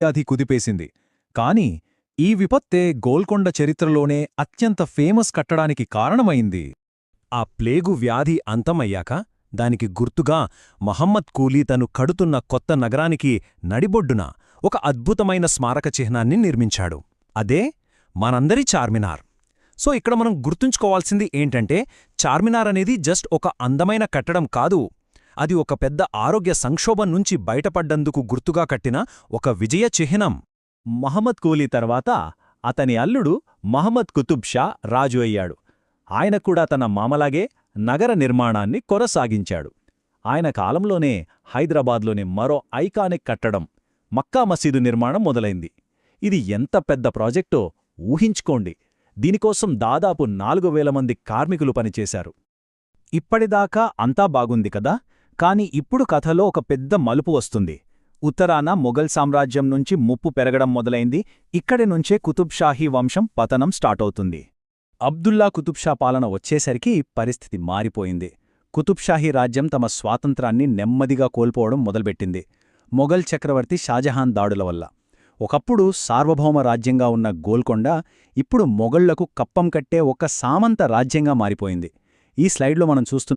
వ్యాధి కుదిపేసింది. కాని ఈ విపత్తే గోల్కొండ చరిత్రలోనే అత్యంత ఫేమస్ కట్టడానికి కారణమైంది. ఆ ప్లేగు వ్యాధి అంతమయ్యాక దానికి గుర్తుగా మహమ్మద్ కూలీ తను కడుతున్న కొత్త నగరానికి నడిబొడ్డున ఒక అద్భుతమైన స్మారక చిహ్నాన్ని నిర్మించాడు. అదే మనందరి చార్మినార్. సో ఇక్కడ మనం గుర్తుంచుకోవాల్సింది ఏంటంటే, చార్మినార్ అనేది జస్ట్ ఒక అందమైన కట్టడం కాదు, అది ఒక పెద్ద ఆరోగ్య సంక్షోభం నుంచి బయటపడ్డందుకు గుర్తుగా కట్టిన ఒక విజయ చిహ్నం. మహమ్మద్ కూలీ తర్వాత అతని అల్లుడు మహమ్మద్ కుతుబ్ షా రాజు అయ్యాడు. ఆయన కూడా తన మామలాగే నగర నిర్మాణాన్ని కొనసాగించాడు. ఆయన కాలంలోనే హైదరాబాద్లోని మరో ఐకానిక్ కట్టడం మక్కా మసీదు నిర్మాణం మొదలైంది. ఇది ఎంత పెద్ద ప్రాజెక్టో ఊహించుకోండి. దీనికోసం దాదాపు 4000 మంది కార్మికులు పనిచేశారు. ఇప్పటిదాకా అంతా బాగుంది కదా, కాని ఇప్పుడు కథలో ఒక పెద్ద మలుపు వస్తుంది. ఉత్తరాన మొఘల్ సామ్రాజ్యం నుంచి ముప్పు పెరగడం మొదలైంది. ఇక్కడి నుంచే కుతుబ్షాహీ వంశం పతనం స్టార్టవుతుంది. అబ్దుల్లా కుతుబ్షా పాలన వచ్చేసరికి పరిస్థితి మారిపోయింది. కుతుబ్షాహీ రాజ్యం తమ స్వాతంత్రాన్ని నెమ్మదిగా కోల్పోవడం మొదలుపెట్టింది, మొఘల్ చక్రవర్తి షాజహాన్ దాడుల వల్ల. ఒకప్పుడు సార్వభౌమ రాజ్యంగా ఉన్న గోల్కొండ ఇప్పుడు మొఘళ్లకు కప్పం కట్టే ఒక సామంత రాజ్యంగా మారిపోయింది. ఈ స్లైడ్లో మనం చూస్తున్న